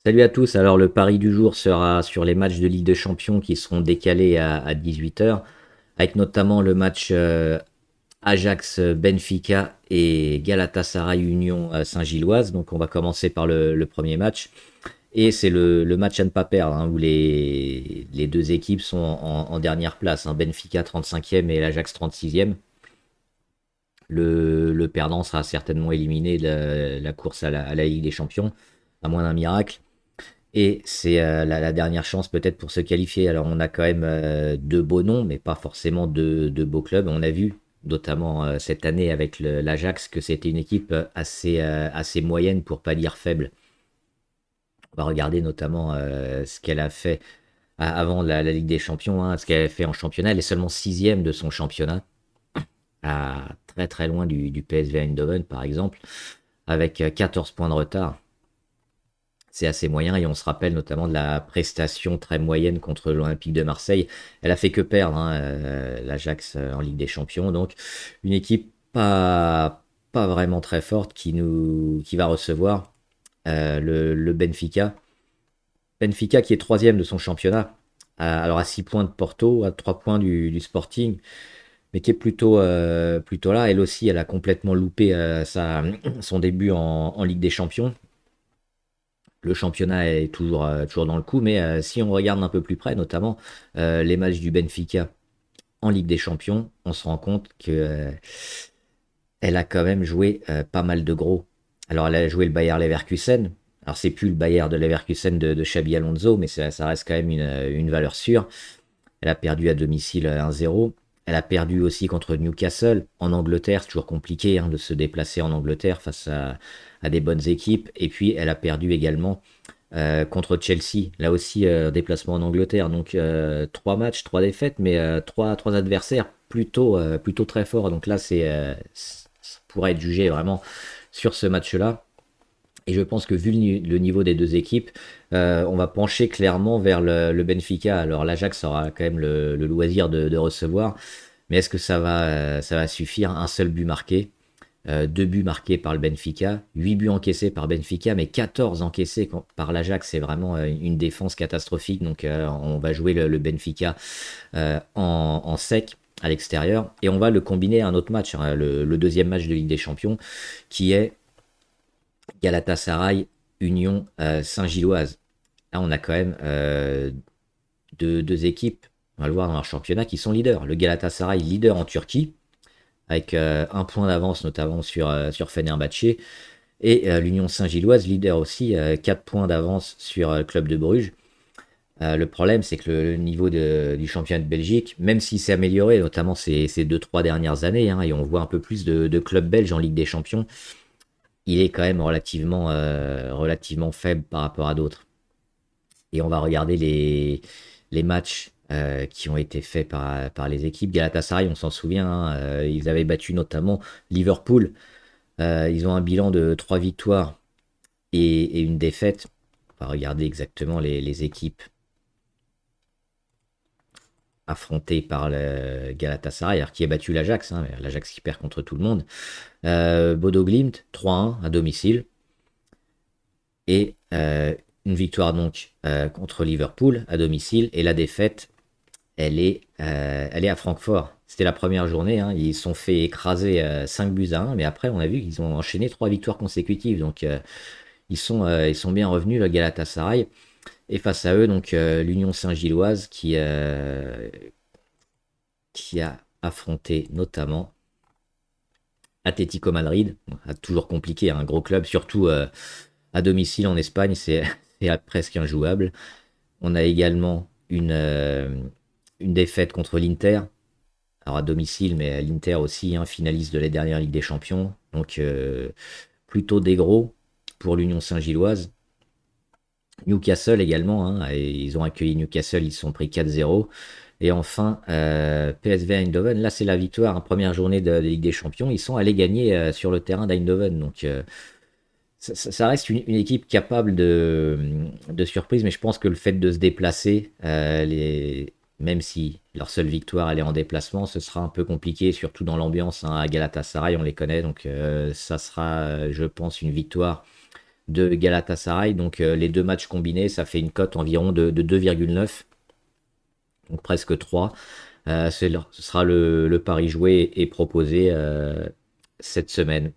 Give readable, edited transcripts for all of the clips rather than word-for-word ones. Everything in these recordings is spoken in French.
Salut à tous. Alors, le pari du jour sera sur les matchs de Ligue des Champions qui seront décalés à 18 h, avec notamment le match Ajax-Benfica et Galatasaray-Union Saint-Gilloise. Donc, on va commencer par le premier match. Et c'est le match à ne pas perdre, hein, où les deux équipes sont en dernière place, hein. Benfica 35e et l'Ajax 36e. Le perdant sera certainement éliminé de la course à la Ligue des Champions, à moins d'un miracle. Et c'est la dernière chance peut-être pour se qualifier. Alors on a quand même deux beaux noms, mais pas forcément de beaux clubs. On a vu, notamment cette année avec l'Ajax, que c'était une équipe assez moyenne pour pas dire faible. On va regarder notamment ce qu'elle a fait avant la Ligue des Champions, hein, ce qu'elle a fait en championnat. Elle est seulement sixième de son championnat, à très très loin du PSV Eindhoven par exemple, avec 14 points de retard. C'est assez moyen et on se rappelle notamment de la prestation très moyenne contre l'Olympique de Marseille. Elle a fait que perdre, hein, l'Ajax en Ligue des Champions. Donc une équipe pas vraiment très forte qui va recevoir le Benfica. Benfica qui est troisième de son championnat. Alors à 6 points de Porto, à 3 points du Sporting, mais qui est plutôt là. Elle aussi, elle a complètement loupé son début en Ligue des Champions. Le championnat est toujours dans le coup, mais si on regarde un peu plus près, notamment les matchs du Benfica en Ligue des Champions, on se rend compte que elle a quand même joué pas mal de gros. Alors elle a joué le Bayer Leverkusen. Alors c'est plus le Bayer de Leverkusen de Xabi Alonso, mais ça reste quand même une valeur sûre. Elle a perdu à domicile 1-0. Elle a perdu aussi contre Newcastle en Angleterre. C'est toujours compliqué, hein, de se déplacer en Angleterre face à des bonnes équipes. Et puis elle a perdu également contre Chelsea. Là aussi, déplacement en Angleterre. Donc trois matchs, trois défaites, mais trois adversaires plutôt très forts. Donc là, ça pourrait être jugé vraiment sur ce match-là. Et je pense que vu le niveau des deux équipes, on va pencher clairement vers le Benfica. Alors l'Ajax aura quand même le loisir de recevoir, mais est-ce que ça va suffire? Un seul but marqué, deux buts marqués par le Benfica, 8 buts encaissés par Benfica, mais 14 encaissés par l'Ajax. C'est vraiment une défense catastrophique. Donc on va jouer le Benfica en sec à l'extérieur, et on va le combiner à un autre match, hein, le deuxième match de Ligue des Champions, qui est Galatasaray Union Saint-Gilloise. Là, on a quand même deux équipes, on va le voir dans leur championnat, qui sont leaders. Le Galatasaray, leader en Turquie, avec un point d'avance notamment sur Fenerbahçe. Et l'Union Saint-Gilloise, leader aussi, 4 points d'avance sur le club de Bruges. Le problème, c'est que le niveau du championnat de Belgique, même s'il s'est amélioré, notamment ces 2-3 dernières années, hein, et on voit un peu plus de clubs belges en Ligue des Champions, il est quand même relativement faible par rapport à d'autres. Et on va regarder les matchs qui ont été faits par les équipes. Galatasaray, on s'en souvient, hein, ils avaient battu notamment Liverpool. Ils ont un bilan de 3 victoires et une défaite. On va regarder exactement les équipes affrontées par le Galatasaray, alors qui a battu l'Ajax, hein, l'Ajax qui perd contre tout le monde. Bodo Glimt, 3-1 à domicile. Et une victoire donc contre Liverpool à domicile. Et la défaite, elle est à Francfort. C'était la première journée, hein. Ils se sont fait écraser 5 buts à 1, mais après on a vu qu'ils ont enchaîné 3 victoires consécutives. Donc ils sont bien revenus, le Galatasaray. Et face à eux, donc l'Union Saint-Gilloise qui a affronté notamment Atlético Madrid. Toujours compliqué, hein, un gros club, surtout à domicile en Espagne, c'est presque injouable. On a également une défaite contre l'Inter. Alors à domicile, mais l'Inter aussi, hein, finaliste de la dernière Ligue des Champions. Donc plutôt des gros pour l'Union Saint-Gilloise. Newcastle également, hein, et ils ont accueilli Newcastle, ils se sont pris 4-0. Et enfin, PSV Eindhoven, là c'est la victoire, hein, première journée de Ligue des Champions. Ils sont allés gagner sur le terrain d'Eindhoven. Donc ça reste une équipe capable de surprise, mais je pense que le fait de se déplacer, même si leur seule victoire elle est en déplacement, ce sera un peu compliqué, surtout dans l'ambiance, hein, à Galatasaray, on les connaît, donc ça sera, je pense, une victoire de Galatasaray. Donc les deux matchs combinés, ça fait une cote environ de 2,9, donc presque 3. Ce sera le pari joué et proposé cette semaine.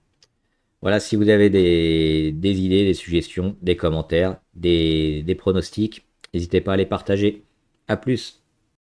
Voilà, si vous avez des idées, des suggestions, des commentaires, des pronostics, n'hésitez pas à les partager. À plus!